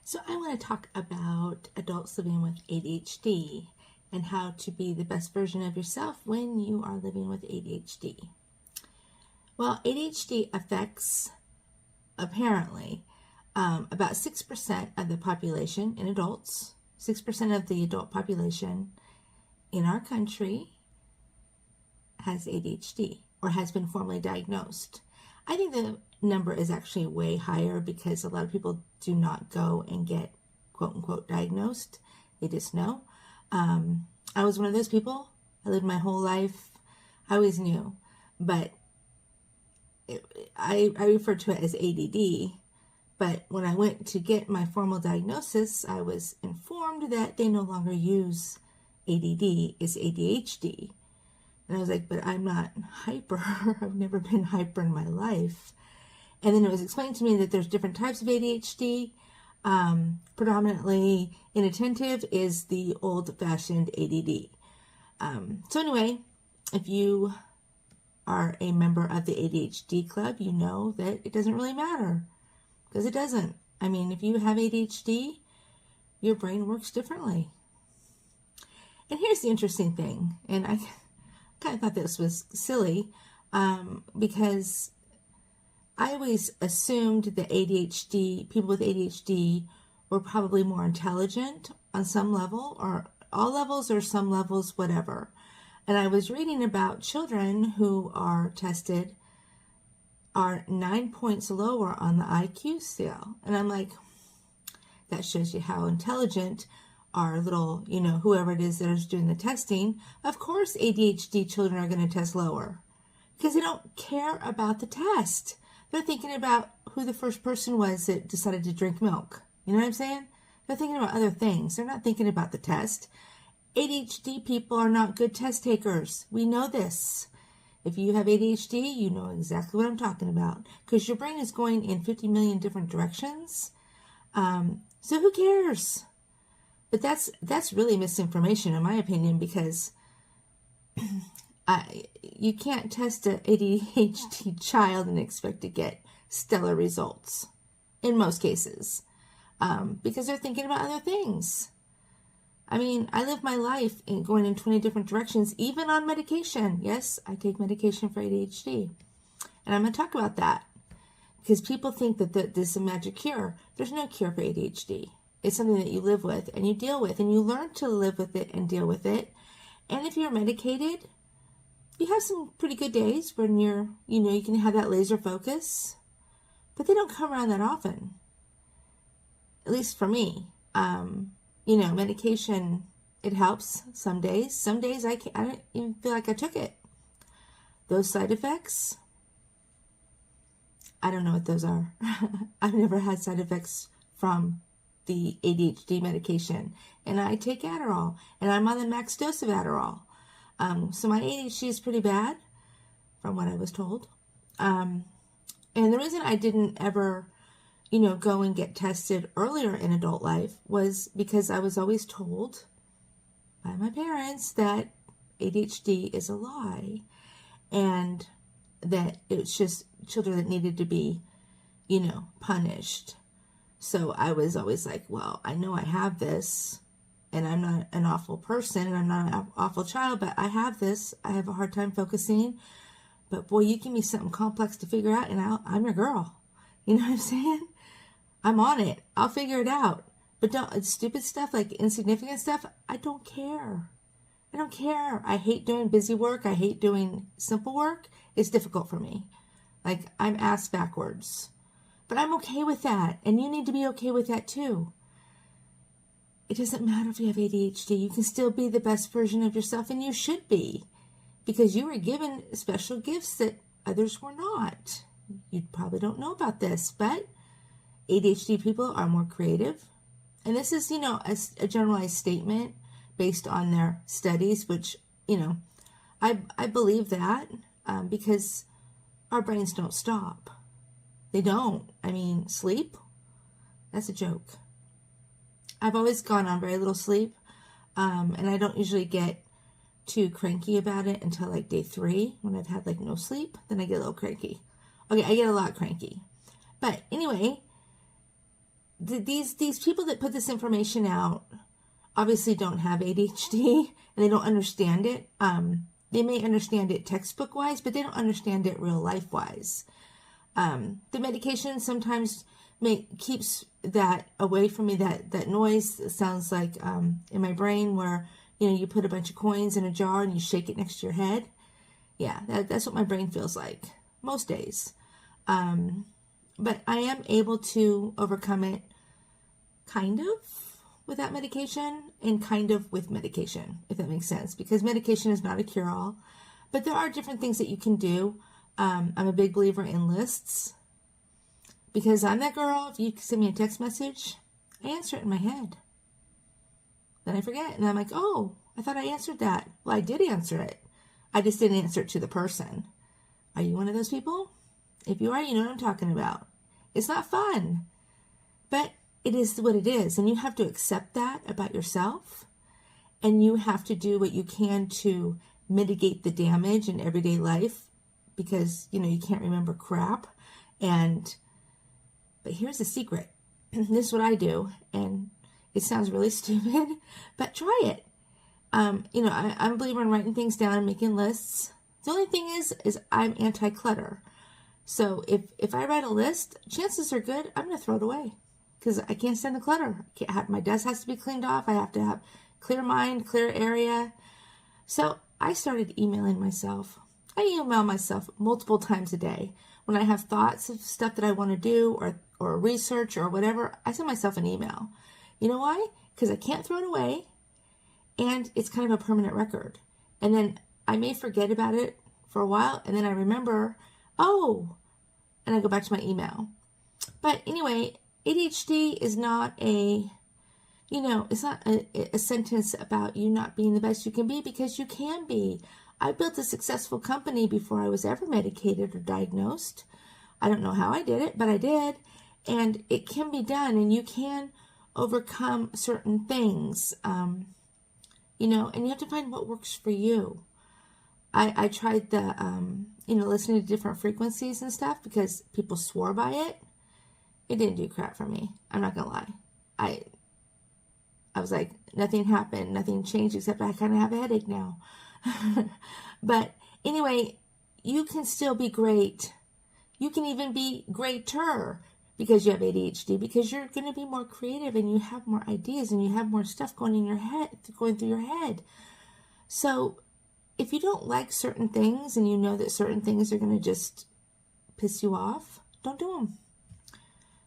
So I want to talk about adults living with ADHD and how to be the best version of yourself when you are living with ADHD. Well, ADHD affects, apparently, about 6% of the population in adults. 6% of the adult population in our country has ADHD or has been formally diagnosed. I think the number is actually way higher because a lot of people do not go and get quote unquote diagnosed. They just know. I was one of those people. I lived my whole life. I always knew, but I refer to it as ADD. But when I went to get my formal diagnosis, I was informed that they no longer use ADD, it's ADHD. And I was like, but I'm not hyper. I've never been hyper in my life. And then it was explained to me that there's different types of ADHD. Predominantly inattentive is the old-fashioned ADD. So anyway, if you are a member of the ADHD club, you know that it doesn't really matter. Because it doesn't. I mean, if you have ADHD, your brain works differently. And here's the interesting thing, and I kind of thought this was silly, because I always assumed that people with ADHD were probably more intelligent on some level, or all levels, or some levels, whatever. And I was reading about children who are tested are 9 points lower on the IQ scale. And I'm like, that shows you how intelligent our little, whoever it is that is doing the testing. Of course, ADHD children are going to test lower because they don't care about the test. They're thinking about who the first person was that decided to drink milk. You know what I'm saying? They're thinking about other things. They're not thinking about the test. ADHD people are not good test takers. We know this. If you have ADHD, you know exactly what I'm talking about because your brain is going in 50 million different directions. So who cares? But that's really misinformation in my opinion because you can't test an ADHD child and expect to get stellar results in most cases because they're thinking about other things. I mean, I live my life going in 20 different directions, even on medication. Yes, I take medication for ADHD. And I'm going to talk about that because people think that this is a magic cure. There's no cure for ADHD. It's something that you live with and you deal with and you learn to live with it and deal with it. And if you're medicated, you have some pretty good days when you can have that laser focus, but they don't come around that often. At least for me. Medication, it helps some days. Some days I don't even feel like I took it. Those side effects, I don't know what those are. I've never had side effects from the ADHD medication. And I take Adderall. And I'm on the max dose of Adderall. So my ADHD is pretty bad, from what I was told. And the reason I didn't ever go and get tested earlier in adult life was because I was always told by my parents that ADHD is a lie and that it's just children that needed to be, punished. So I was always like, well, I know I have this and I'm not an awful person and I'm not an awful child, but I have this. I have a hard time focusing. But boy, you give me something complex to figure out and I'm your girl. You know what I'm saying? I'm on it. I'll figure it out. But stupid stuff like insignificant stuff, I don't care. I don't care. I hate doing busy work. I hate doing simple work. It's difficult for me. Like I'm ass backwards. But I'm okay with that. And you need to be okay with that too. It doesn't matter if you have ADHD. You can still be the best version of yourself and you should be. Because you were given special gifts that others were not. You probably don't know about this, but ADHD people are more creative. And this is, a generalized statement based on their studies, which, I believe that because our brains don't stop. They don't. I mean, sleep, that's a joke. I've always gone on very little sleep, and I don't usually get too cranky about it until like day 3 when I've had like no sleep. Then I get a little cranky. Okay, I get a lot cranky. But anyway, these people that put this information out obviously don't have ADHD and they don't understand it. They may understand it textbook wise, but they don't understand it real life wise. The medication sometimes keeps that away from me, that noise sounds like in my brain where, you put a bunch of coins in a jar and you shake it next to your head. Yeah, that's what my brain feels like most days. But I am able to overcome it kind of without medication and kind of with medication, if that makes sense, because medication is not a cure-all, but there are different things that you can do. I'm a big believer in lists because I'm that girl. If you send me a text message, I answer it in my head. Then I forget. And I'm like, oh, I thought I answered that. Well, I did answer it. I just didn't answer it to the person. Are you one of those people? If you are, you know what I'm talking about. It's not fun, but it is what it is. And you have to accept that about yourself. And you have to do what you can to mitigate the damage in everyday life because, you can't remember crap. But here's the secret. This is what I do. And it sounds really stupid, but try it. I'm a believer in writing things down and making lists. The only thing is I'm anti-clutter. So if I write a list, chances are good I'm going to throw it away because I can't stand the clutter. My desk has to be cleaned off. I have to have clear mind, clear area. So I started emailing myself. I email myself multiple times a day. When I have thoughts of stuff that I want to do or research or whatever, I send myself an email. You know why? Because I can't throw it away and it's kind of a permanent record. And then I may forget about it for a while and then I remember, and I go back to my email. But anyway, ADHD is not it's not a sentence about you not being the best you can be because you can be. I built a successful company before I was ever medicated or diagnosed. I don't know how I did it, but I did. And it can be done and you can overcome certain things, and you have to find what works for you. I tried listening to different frequencies and stuff because people swore by it. It didn't do crap for me. I'm not gonna lie. I was like, nothing happened, nothing changed except I kind of have a headache now. But anyway, you can still be great. You can even be greater because you have ADHD, because you're going to be more creative and you have more ideas and you have more stuff going through your head. So if you don't like certain things and you know that certain things are going to just piss you off, don't do them.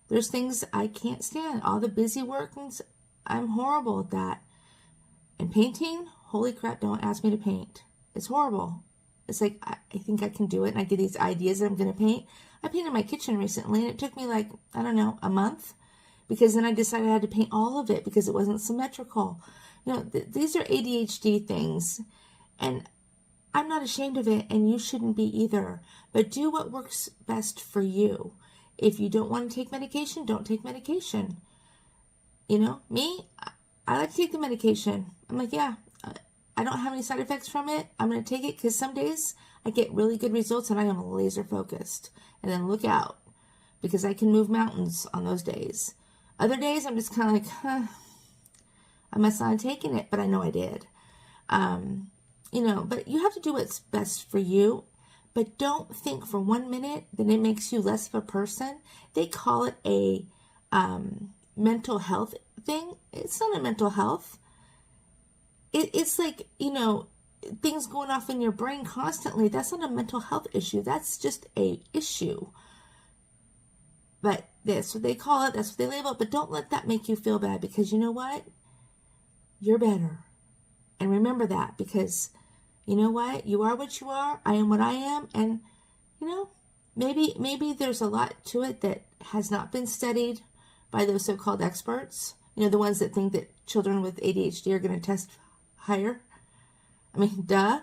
There's things I can't stand. All the busy workings, I'm horrible at that. And painting, holy crap, don't ask me to paint. It's horrible. It's like, I think I can do it and I get these ideas that I'm going to paint. I painted my kitchen recently and it took me a month because then I decided I had to paint all of it because it wasn't symmetrical. These are ADHD things and I'm not ashamed of it and you shouldn't be either. But do what works best for you. If you don't want to take medication, don't take medication. Me, I like to take the medication. I'm like, yeah, I don't have any side effects from it. I'm going to take it because some days I get really good results and I am laser focused. And then look out because I can move mountains on those days. Other days I'm just kind of like, I must not have taken it, but I know I did. But you have to do what's best for you. But don't think for 1 minute that it makes you less of a person. They call it a mental health thing. It's not a mental health. It's like, things going off in your brain constantly. That's not a mental health issue. That's just a issue. But that's what they call it. That's what they label it. But don't let that make you feel bad because you know what? You're better. And remember that because you know what? You are what you are. I am what I am. And, maybe there's a lot to it that has not been studied by those so-called experts. The ones that think that children with ADHD are going to test higher. I mean, duh.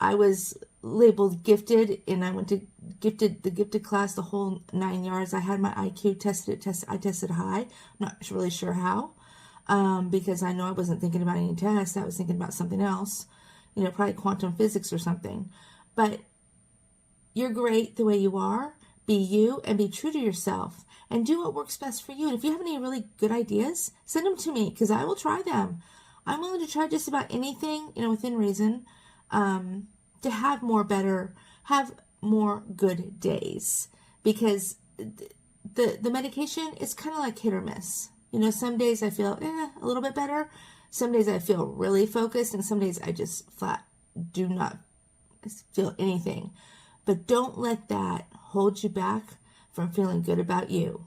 I was labeled gifted and I went to the gifted class the whole 9 yards. I had my IQ tested. I tested high. I'm not really sure how. Because I know I wasn't thinking about any tests. I was thinking about something else, probably quantum physics or something. But you're great the way you are, be you and be true to yourself and do what works best for you. And if you have any really good ideas, send them to me because I will try them. I'm willing to try just about anything, within reason, to have more good days, because the medication is kind of like hit or miss. Some days I feel a little bit better. Some days I feel really focused, and some days I just flat do not feel anything. But don't let that hold you back from feeling good about you.